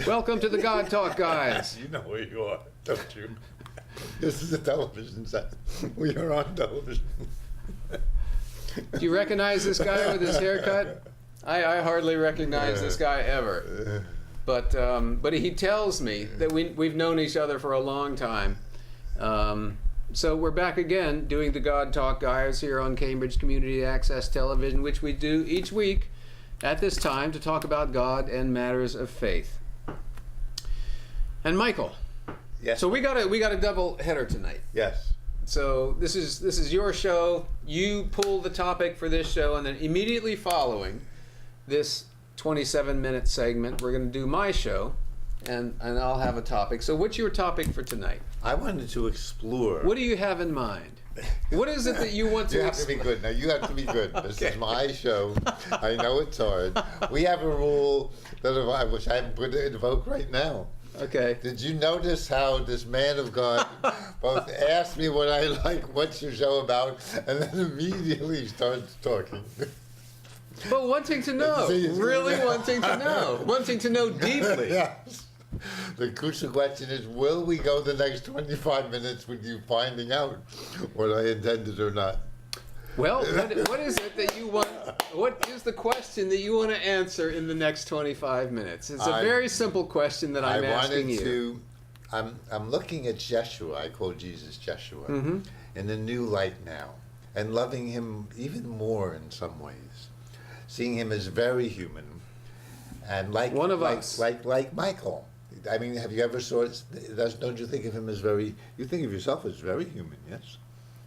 Welcome to the God Talk, guys. You know where you are, don't you? This is a television set. We are on television. Do you recognize this guy with his haircut? I hardly recognize this guy ever. But he tells me that we've known each other for a long time. So we're back again doing the God Talk, guys, here on Cambridge Community Access Television, which we do each week at this time to talk about God and matters of faith. And Michael, Yes. so we got a double header tonight. Yes. So this is your show. You pull the topic for this show, and then immediately following this 27-minute segment, we're going to do my show, and I'll have a topic. So what's your topic for tonight? I wanted to explore. What do you have in mind? What is it that you want to You have to be good. Now, you have to be good. This is my show. I know it's hard. We have a rule that which I'm going to invoke right now. Okay. Did you notice how this man of God both asked me what I like, what's your show about, and then immediately starts talking? But wanting to know, really wanting to know deeply. Yes. The crucial question is, will we go the next 25 minutes with you finding out what I intended or not? Well, what is it that you want? What is the question that you want to answer in the next 25 minutes? It's a very simple question that I'm asking you. I'm looking at Jeshua. I call Jesus Jeshua, Mm-hmm. in a new light now, and loving him even more in some ways, seeing him as very human, and like one of us, like Michael. I mean, have you ever don't you think of him as very? You think of yourself as very human, yes?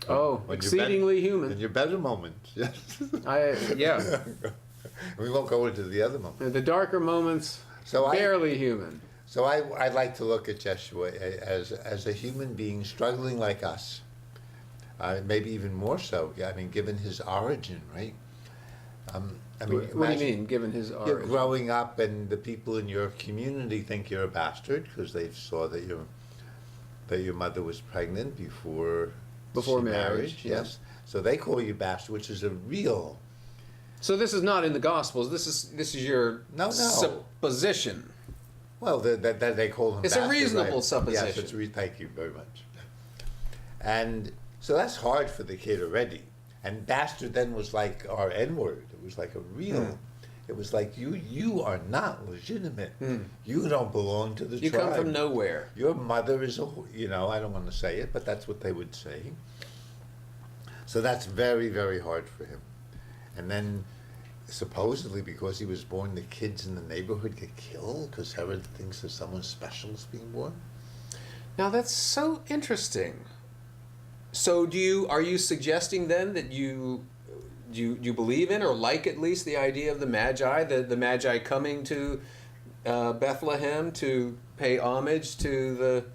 Oh, exceedingly human. In your better moments, yes. Yeah. We won't go into the other moments. The darker moments, barely human. So I like to look at Jeshua as a human being struggling like us, maybe even more so. I mean, given his origin, right? What do you mean, given his origin? You're growing up, and the people in your community think you're a bastard because they saw that your mother was pregnant before marriage. Yes, so they call you bastard, which is a real. So this is not in the Gospels. This is your supposition. Well, that they call him. It's bastard, a reasonable right? supposition. Yes, thank you very much. And so that's hard for the kid already. And bastard then was like our N-word. It was like a real. It was like you are not legitimate. You don't belong to the tribe. You come from nowhere. Your mother is I don't want to say it, but that's what they would say. So that's very, very hard for him. And then supposedly because he was born, the kids in the neighborhood get killed because Herod thinks that someone special is being born. Now that's so interesting. So are you suggesting then that you believe in or like at least the idea of the Magi, the Magi coming to Bethlehem to pay homage to the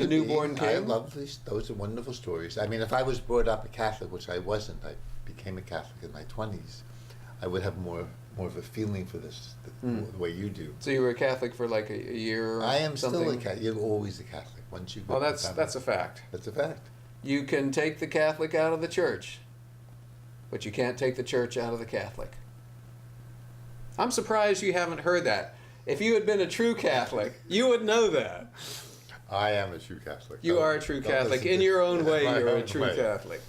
newborn king? I love these. Those are wonderful stories. I mean, if I was brought up a Catholic, which I wasn't, I became a Catholic in my 20s, I would have more of a feeling for this the way you do. So you were a Catholic for like a year or I am something? still a Catholic. You're always a Catholic once you go. Well, that's a fact. That's a fact. You can take the Catholic out of the church, but you can't take the church out of the Catholic. I'm surprised you haven't heard that. If you had been a true Catholic, you would know that. I am a true Catholic. You are a true Catholic. In your own way, you're a true Catholic.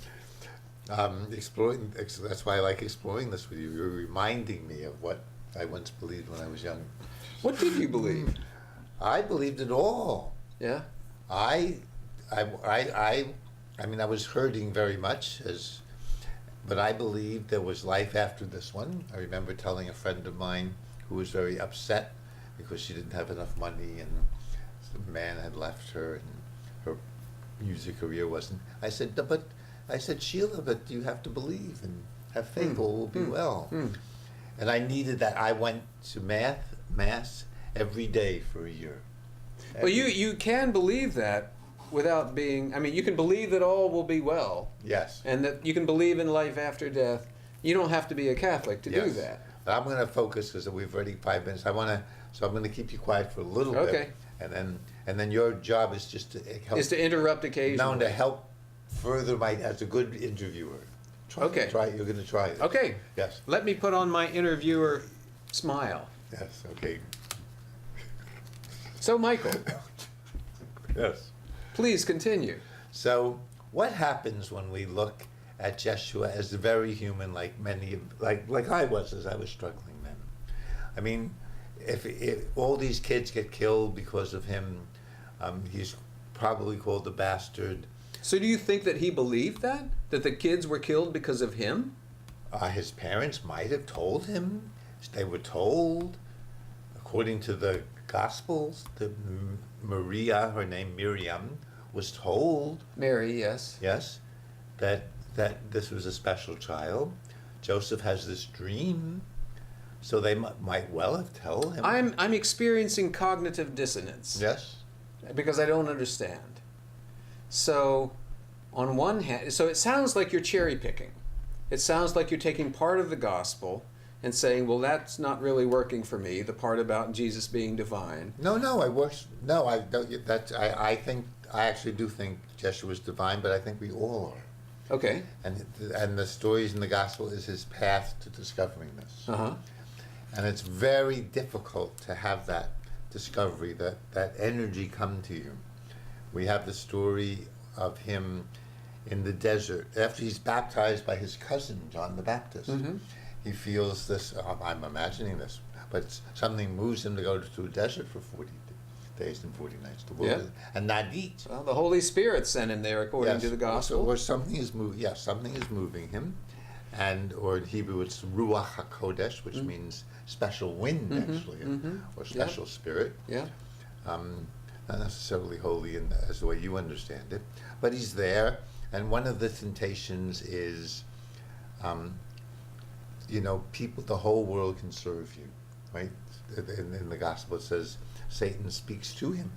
That's why I like exploring this with you. You're reminding me of what I once believed when I was young. What did you believe? I believed it all. Yeah. I mean, I was hurting very much, but I believed there was life after this one. I remember telling a friend of mine who was very upset because she didn't have enough money and the man had left her and her music career wasn't. I said, Sheila, but you have to believe and have faith, all will be well. And I needed that. I went to mass every day for a year. Well, you can believe that without being, you can believe that all will be well. Yes. And that you can believe in life after death. You don't have to be a Catholic to do that. But I'm going to focus because we've already 5 minutes. So I'm going to keep you quiet for a little bit. And then your job is just to help. Is to interrupt occasionally. No, to help further as a good interviewer. You're going to try it. Okay. Yes. Let me put on my interviewer smile. Yes, okay. So, Michael, Yes. please continue. So, what happens when we look at Jeshua as very human, like like I was as I was struggling then? I mean, if all these kids get killed because of him, he's probably called a bastard. So do you think that he believed that? That the kids were killed because of him? His parents might have told him. They were told, according to the Gospels, that Maria, her name Miriam, was told, Mary, yes. yes, that this was a special child. Joseph has this dream, so they might well have told him. I'm experiencing cognitive dissonance. Yes. Because I don't understand. So, on one hand, so it sounds like you're cherry picking. It sounds like you're taking part of the gospel and saying, well, that's not really working for me, the part about Jesus being divine. No, I don't. I think I actually do think Jeshua is divine, but I think we all are. Okay. And the stories in the gospel is his path to discovering this. Uh-huh. And it's very difficult to have that discovery, that energy come to you. We have the story of him in the desert after he's baptized by his cousin John the Baptist. Mm-hmm. He feels this. I'm imagining this, but something moves him to go to a desert for 40 days and 40 nights to wilderness and not eat. Well, the Holy Spirit sent him there, according to the gospel. Or something is moving. Yes, something is moving him, or in Hebrew it's ruach hakodesh, which means special wind, actually, or special spirit. Yeah. Not necessarily holy as the way you understand it, but he's there, and one of the temptations is, people, the whole world can serve you, right? In the gospel it says Satan speaks to him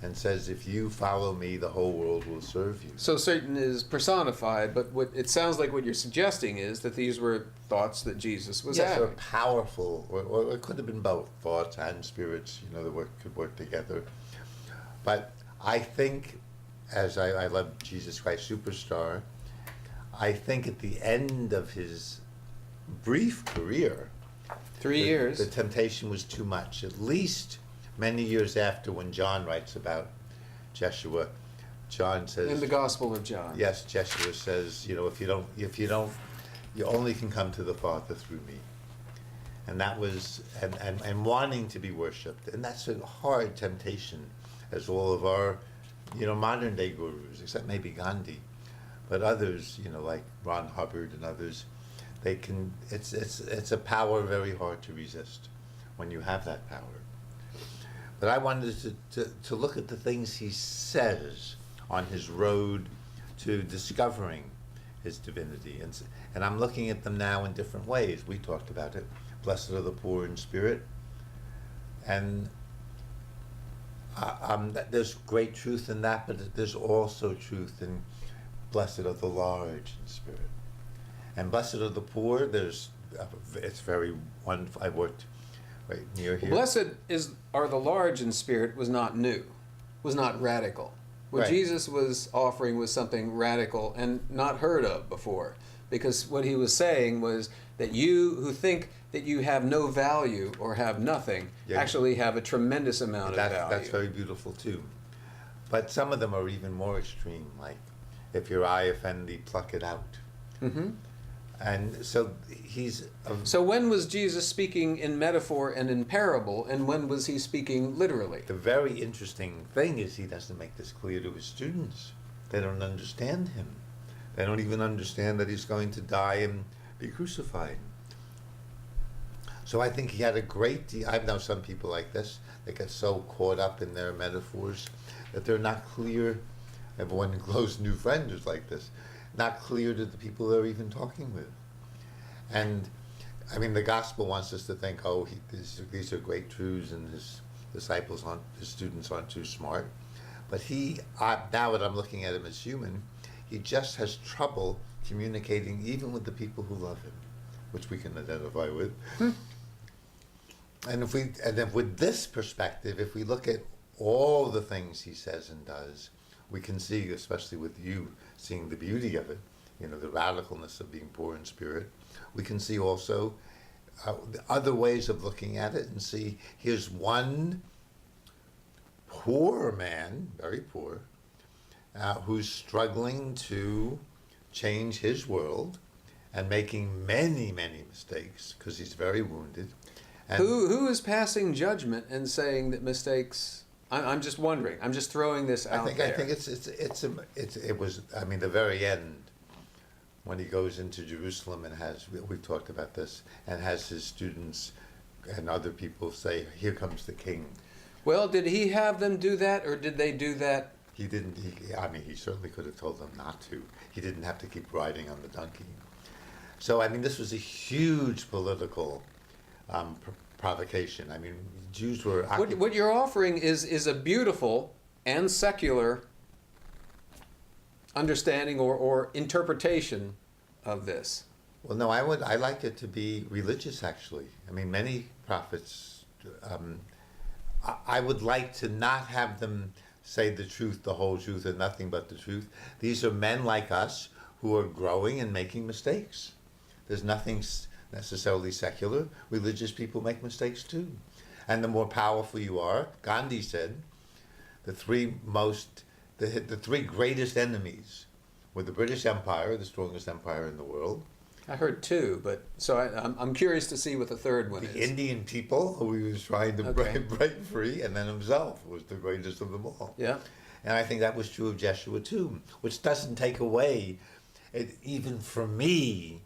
and says, if you follow me, the whole world will serve you. So Satan is personified, but what it sounds like what you're suggesting is that these were thoughts that Jesus was Yes, or having. powerful, or it could have been both thoughts and spirits, that could work together. But I think, as I love Jesus Christ Superstar, I think at the end of his brief career, 3 years. the temptation was too much. At least many years after, when John writes about Jeshua, John says In the Gospel of John. yes, Jeshua says, if you don't, you only can come to the Father through me. And that was, and wanting to be worshipped. And that's a hard temptation, as all of our, modern day gurus, except maybe Gandhi, but others, like Ron Hubbard and others, they can, it's a power very hard to resist when you have that power. But I wanted to look at the things he says on his road to discovering his divinity. And I'm looking at them now in different ways. We talked about it. Blessed are the poor in spirit. And there's great truth in that, but there's also truth in blessed are the large in spirit. And blessed are the poor, it's very wonderful. I worked right near here. Blessed are the large in spirit was not new, was not radical. What Right. Jesus was offering was something radical and not heard of before. Because what he was saying was that you who think that you have no value or have nothing actually have a tremendous amount of value. That's very beautiful too. But some of them are even more extreme, like, if your eye offend thee, pluck it out. Mm-hmm. And so So when was Jesus speaking in metaphor and in parable, and when was he speaking literally? the very interesting thing is he doesn't make this clear to his students. They don't understand him. They don't even understand that he's going to die and be crucified. So I think he had a great deal. I know some people like this. They get so caught up in their metaphors that they're not clear. Everyone who close new friends is like this. Not clear to the people they're even talking with. And I mean, the gospel wants us to think, these are great truths, and his students aren't too smart. But now that I'm looking at him as human, he just has trouble communicating even with the people who love him, which we can identify with. And if with this perspective, if we look at all the things he says and does, we can see, especially with you seeing the beauty of it, the radicalness of being poor in spirit. We can see also the other ways of looking at it and see, here's one poor man, very poor, who's struggling to change his world and making many, many mistakes because he's very wounded. And Who is passing judgment and saying that mistakes? I'm just wondering. I'm just throwing this out there. I think it was. I mean, the very end, when he goes into Jerusalem and we've talked about this, and has his students and other people say, "Here comes the king." Well, did he have them do that, or did they do that? He didn't. I mean, he certainly could have told them not to. He didn't have to keep riding on the donkey. So, I mean, this was a huge political provocation. I mean, Jews were... What you're offering is a beautiful and secular understanding or interpretation of this. Well, no, I like it to be religious, actually. I mean, many prophets... I would like to not have them say the truth, the whole truth, and nothing but the truth. These are men like us who are growing and making mistakes. There's nothing necessarily secular. Religious people make mistakes too. And the more powerful you are, Gandhi said, the three greatest enemies were the British Empire, the strongest empire in the world. I heard two, but so I'm curious to see what the third one is. The Indian people, who he was trying to break free, and then himself was the greatest of them all. Yeah. And I think that was true of Jeshua too, which doesn't take away, it even for me,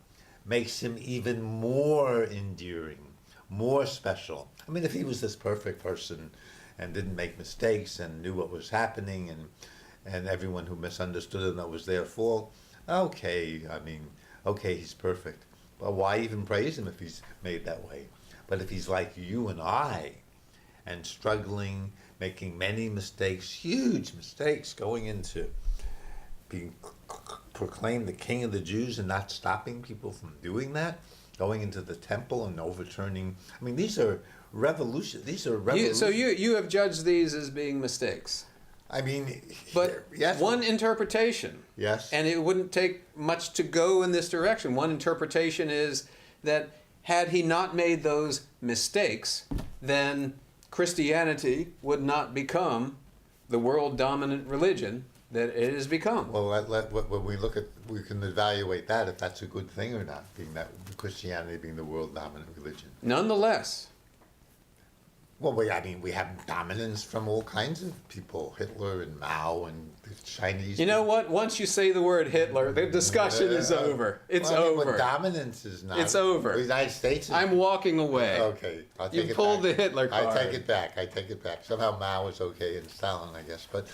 makes him even more endearing, more special. I mean, if he was this perfect person and didn't make mistakes and knew what was happening and everyone who misunderstood him, that was their fault, okay, I mean, okay, he's perfect. Well, why even praise him if he's made that way? But if he's like you and I, and struggling, making many mistakes, huge mistakes, going into being proclaimed the king of the Jews and not stopping people from doing that, going into the temple and overturning. I mean, these are revolutions. So you have judged these as being mistakes. I mean, but yes, one interpretation. Yes. And it wouldn't take much to go in this direction. One interpretation is that had he not made those mistakes, then Christianity would not become the world dominant religion that it has become. Well, when we look at, we can evaluate that if that's a good thing or not, being that Christianity being the world dominant religion. Nonetheless. Well, I mean, we have dominance from all kinds of people, Hitler and Mao and the Chinese. You know what? Once you say the word Hitler, the discussion is over. It's over. What dominance is not. It's over. The United States is... I'm walking away. Okay. I'll take you pulled the Hitler card. I take it back. I take it back. Somehow Mao is okay and Stalin, I guess. But...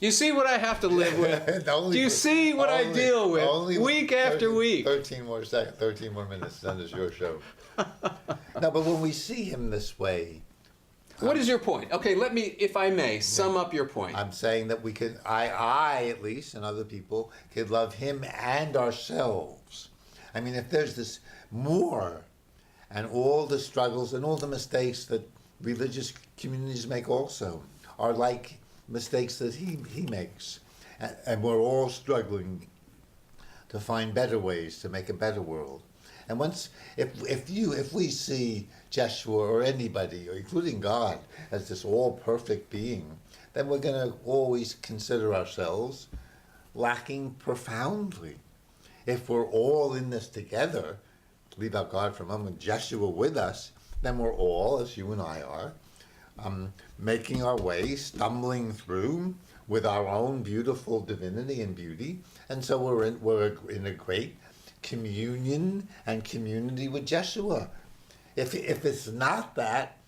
you see what I have to live with? Do you see what I deal with week after week? 13 more seconds, 13 more minutes, then it's your show. No, but when we see him this way... What is your point? Okay, let me, if I may, sum up your point. I'm saying that we could, I at least, and other people, could love him and ourselves. I mean, if there's this more, and all the struggles and all the mistakes that religious communities make also are like mistakes that he makes. And we're all struggling to find better ways to make a better world. And if we see Jeshua or anybody, or including God, as this all-perfect being, then we're going to always consider ourselves lacking profoundly. If we're all in this together, leave out God for a moment, Jeshua with us, then we're all, as you and I are, making our way, stumbling through with our own beautiful divinity and beauty. And so we're in a great communion and community with Jeshua. If it's not that,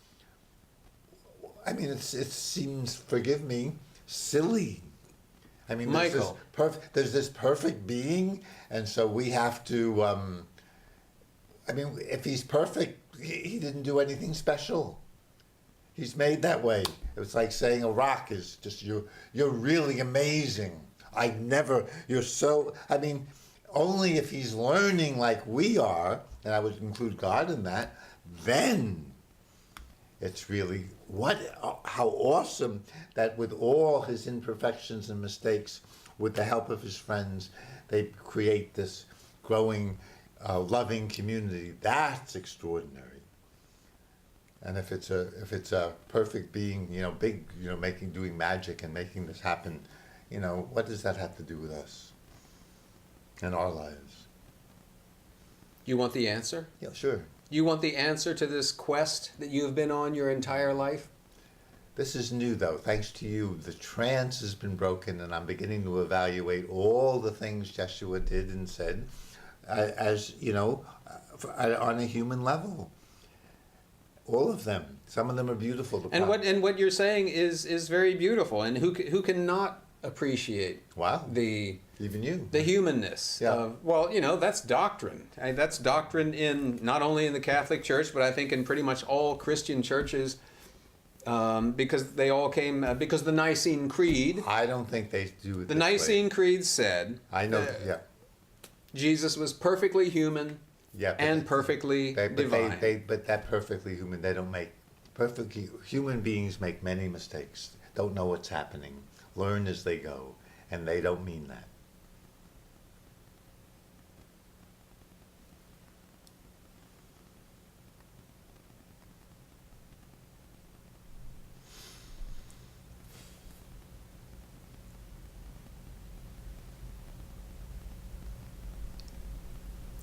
I mean, it seems, forgive me, silly. I mean, Michael, there's this perfect being, and so we have to. I mean, if he's perfect, he didn't do anything special. He's made that way. It's like saying a rock is just you're really amazing. You're so. I mean. Only if he's learning like we are, and I would include God in that, then it's really how awesome that with all his imperfections and mistakes, with the help of his friends, they create this growing, loving community. That's extraordinary. And if it's a perfect being, big, doing magic and making this happen, what does that have to do with us and our lives? You want the answer? Yeah, sure. You want the answer to this quest that you've been on your entire life? This is new, though. Thanks to you, the trance has been broken, and I'm beginning to evaluate all the things Jeshua did and said, as on a human level. All of them. Some of them are beautiful. And what you're saying is very beautiful. And who cannot appreciate even you, the humanness? Yeah. That's doctrine. That's doctrine in not only in the Catholic Church, but I think in pretty much all Christian churches. Because they all came because the Nicene Creed. I don't think they do it. The Nicene Creed said. I know. Jesus was perfectly human. Yeah, and perfectly divine. But that perfectly human, they don't make perfectly human beings make many mistakes. Don't know what's happening. Learn as they go, and they don't mean that.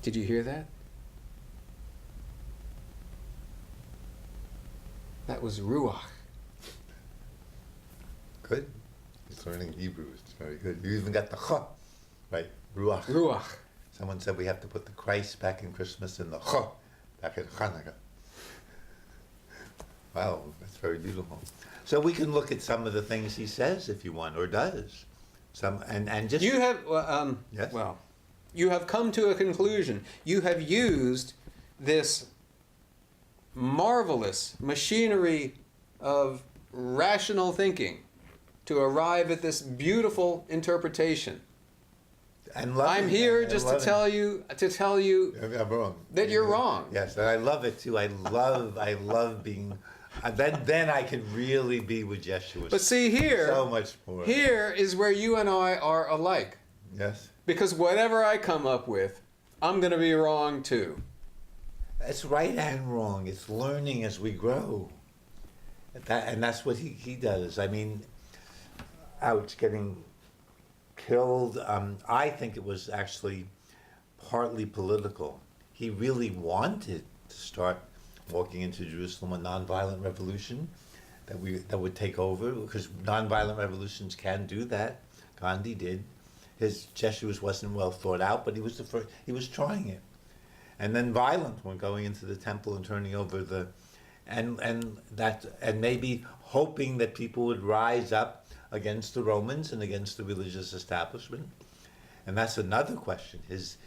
Did you hear that? That was Ruach. Good. He's learning Hebrew. It's very good. You even got the Ch, right? Ruach. Ruach. Someone said we have to put the Christ back in Christmas and the Ch back in Hanukkah. Wow, that's very beautiful. So we can look at some of the things he says if you want, or does. And just you have yes? Well, you have come to a conclusion. You have used this marvelous machinery of rational thinking to arrive at this beautiful interpretation. And I'm here just to tell you I'm wrong. that you're wrong. Yes, and I love it too. I love being. Then I can really be with Jeshua. But see here, so much more. Here is where you and I are alike. Yes. Because whatever I come up with, I'm going to be wrong too. It's right and wrong. It's learning as we grow. And that's what he does. I mean, ouch, getting killed. I think it was actually partly political. He really wanted to start walking into Jerusalem a nonviolent revolution that would take over, because nonviolent revolutions can do that. Gandhi did. His Jeshua's wasn't well thought out, but he was the first. He was trying it. And then violent when going into the temple and turning over and maybe hoping that people would rise up against the Romans and against the religious establishment. And that's another question, his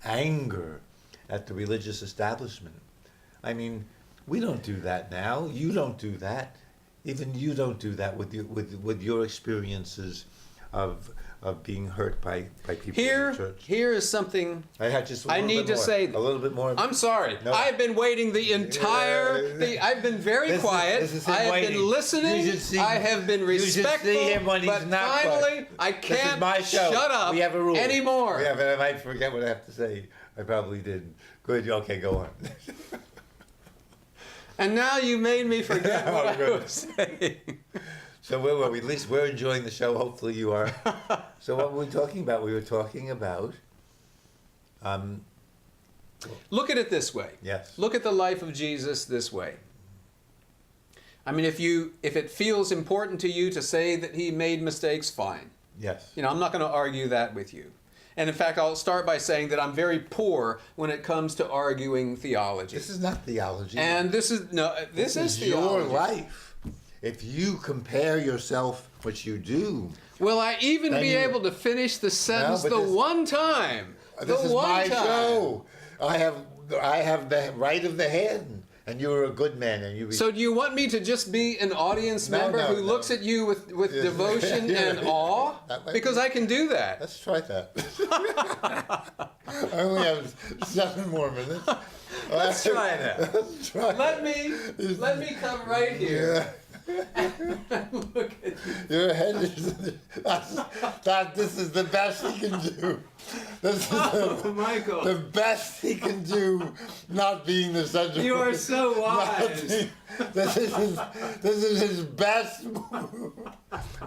anger at the religious establishment. I mean, we don't do that now. You don't do that. Even you don't do that with your experiences of being hurt by people in the church. Here is something I need to say. A little bit more. I'm sorry. No. I've been waiting the entire. I've been very quiet. I have been listening. I have been respectful. You should see him when he's but not finally, I can't shut up we have a rule. anymore. We have, and I might forget what I have to say. I probably did. Good. Okay, go on. And now you made me forget what I was saying. So where were we? At least we're enjoying the show. Hopefully you are. So what were we talking about? We were talking about... Look at it this way. Yes. Look at the life of Jesus this way. I mean, if it feels important to you to say that he made mistakes, fine. Yes. I'm not going to argue that with you. And in fact, I'll start by saying that I'm very poor when it comes to arguing theology. This is not theology. And this is theology. Your life. If you compare yourself, which you do. Will I even be able to finish the sentence one time? This is my show. I have the right of the hand, and you're a good man, and you. So do you want me to just be an audience member who looks at you with devotion and awe? Because I can do that. Let's try that. I only have 7 more minutes. Let's try that. Let's try. Let me come right here. Yeah. Look at you. Your head is this is the best he can do. This is Michael. the best he can do, not being the center. You are so wise. This is his best move.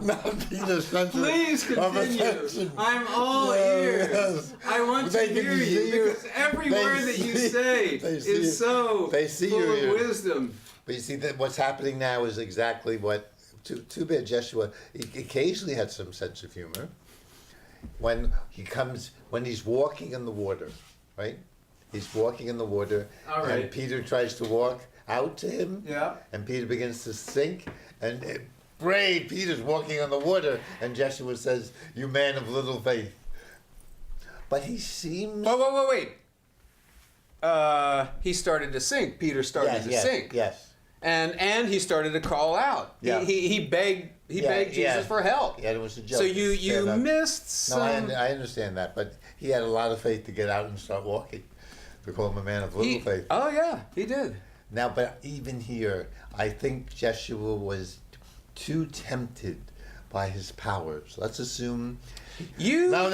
Not Peter's sense Please of continue. affection. I'm all ears. Yes. I want to hear you because every word that you say is so full of wisdom. But you see that what's happening now is exactly what. Too bad Jeshua. He occasionally had some sense of humor. When he's walking in the water, right? He's walking in the water, All right. and Peter tries to walk out to him. Yeah. And Peter begins to sink, and brave Peter's walking on the water, and Jeshua says, "You man of little faith." But he seems. Wait. He started to sink. Peter started to sink. Yes. And he started to call out. Yeah. He begged Jesus for help. Yeah, it was a joke. So you missed some. No, I understand that, but he had a lot of faith to get out and start walking. We call him a man of little faith. Oh yeah, he did. Now, but even here, I think Jeshua was too tempted by his powers. Let's assume. No.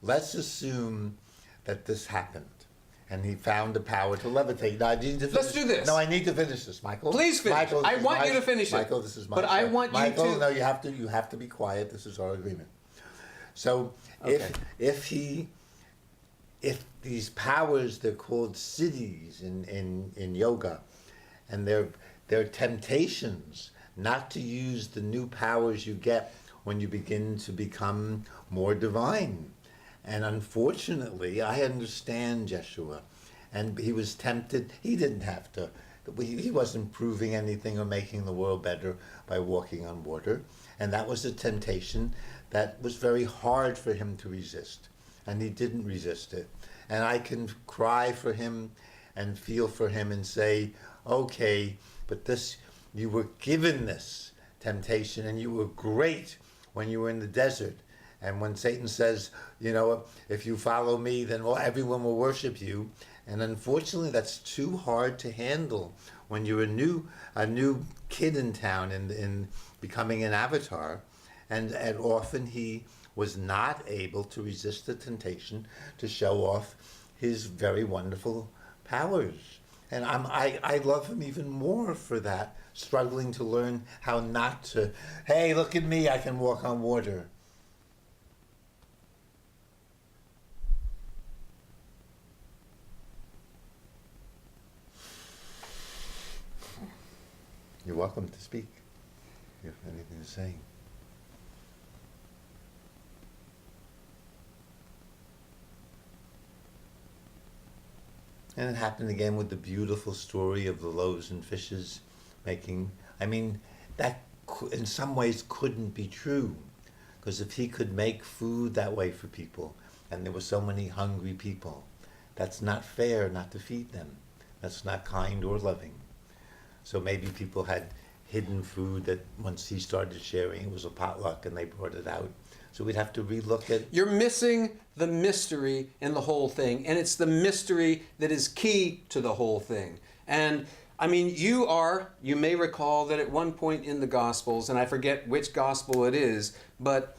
Let's assume that this happened, and he found the power to levitate. Now, I need to finish. Let's do this. No, I need to finish this, Michael. Please finish. Michael, I want you to finish it. Michael, this is my. But I want you Michael, to. no, you have to be quiet. This is our agreement. So, Okay. if these powers, they're called siddhis in yoga, and they're temptations not to use the new powers you get when you begin to become more divine. And unfortunately, I understand Jeshua, and he was tempted. He didn't have to. He wasn't proving anything or making the world better by walking on water, and that was a temptation that was very hard for him to resist, and he didn't resist it. And I can cry for him and feel for him and say, okay, but you were given this temptation, and you were great when you were in the desert. And when Satan says, if you follow me, then everyone will worship you. And unfortunately, that's too hard to handle when you're a new kid in town in becoming an avatar. And often he was not able to resist the temptation to show off his very wonderful powers. And I love him even more for that, struggling to learn how not to, hey, look at me, I can walk on water. You're welcome to speak if you have anything to say. And it happened again with the beautiful story of the loaves and fishes making. That in some ways couldn't be true, because if he could make food that way for people, and there were so many hungry people, that's not fair not to feed them. That's not kind or loving. So maybe people had hidden food that once he started sharing, it was a potluck and they brought it out. So we'd have to relook at. You're missing the mystery in the whole thing, and it's the mystery that is key to the whole thing. And you may recall that at one point in the Gospels, and I forget which Gospel it is, but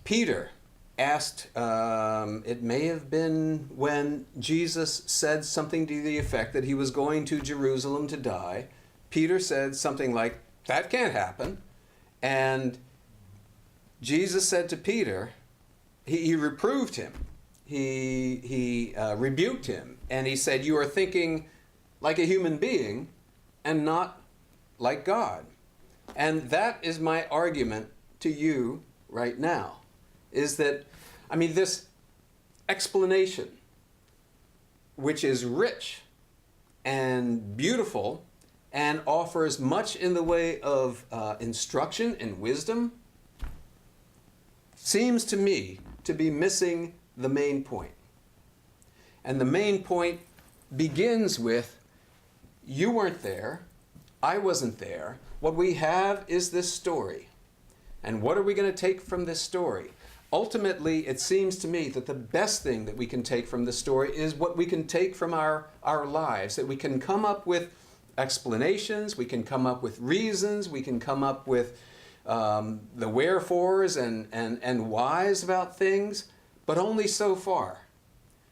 Peter asked, it may have been when Jesus said something to the effect that he was going to Jerusalem to die. Peter said something like, that can't happen. And Jesus said to Peter, he reproved him. He rebuked him. And he said, you are thinking like a human being and not like God. And that is my argument to you right now, is that, this explanation, which is rich and beautiful, and offers much in the way of instruction and wisdom, seems to me to be missing the main point. And the main point begins with, you weren't there, I wasn't there, what we have is this story. And what are we going to take from this story? Ultimately, it seems to me that the best thing that we can take from this story is what we can take from our lives, that we can come up with explanations, we can come up with reasons, we can come up with the wherefores and whys about things, but only so far.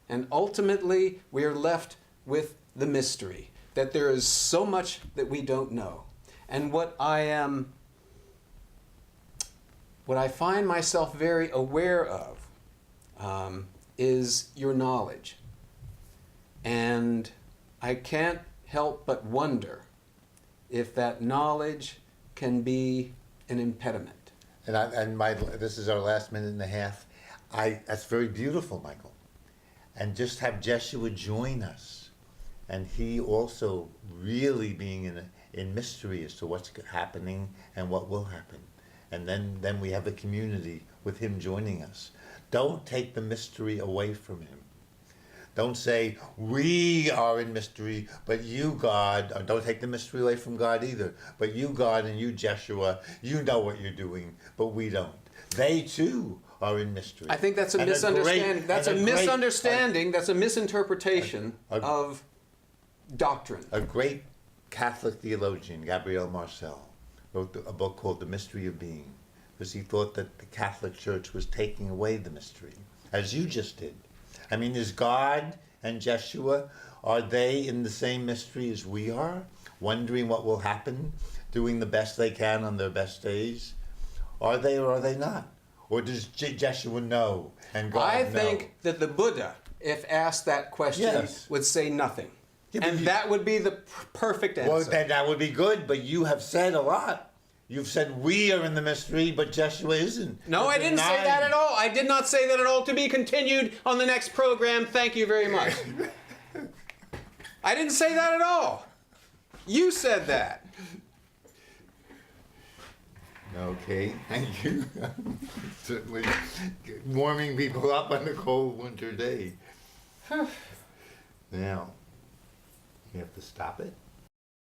And ultimately, we are left with the mystery. that there is so much that we don't know. And what I find myself very aware of is your knowledge. And I can't help but wonder if that knowledge can be an impediment. This is our last minute and a half. That's very beautiful, Michael. And just have Jeshua join us, and he also really being in mystery as to what's happening and what will happen. And then we have a community with him joining us. Don't take the mystery away from him. Don't say, we are in mystery, but you, God, or don't take the mystery away from God either. But you, God, and you, Jeshua, you know what you're doing, but we don't. They, too, are in mystery. I think that's a misunderstanding. That's a misinterpretation of doctrine. A great Catholic theologian, Gabriel Marcel, wrote a book called The Mystery of Being, because he thought that the Catholic Church was taking away the mystery, as you just did. I mean, is God and Jeshua, are they in the same mystery as we are, wondering what will happen, doing the best they can on their best days? Are they or are they not? Or does Jeshua know and God know? I think that the Buddha, if asked that question, Yes. would say nothing. Yeah, and that would be the perfect answer. Well, then that would be good, but you have said a lot. You've said we are in the mystery, but Jeshua isn't. No, I didn't say that at all. I did not say that at all. To be continued on the next program. Thank you very much. I didn't say that at all. You said that. Okay, thank you. Certainly warming people up on a cold winter day. Now, you have to stop it.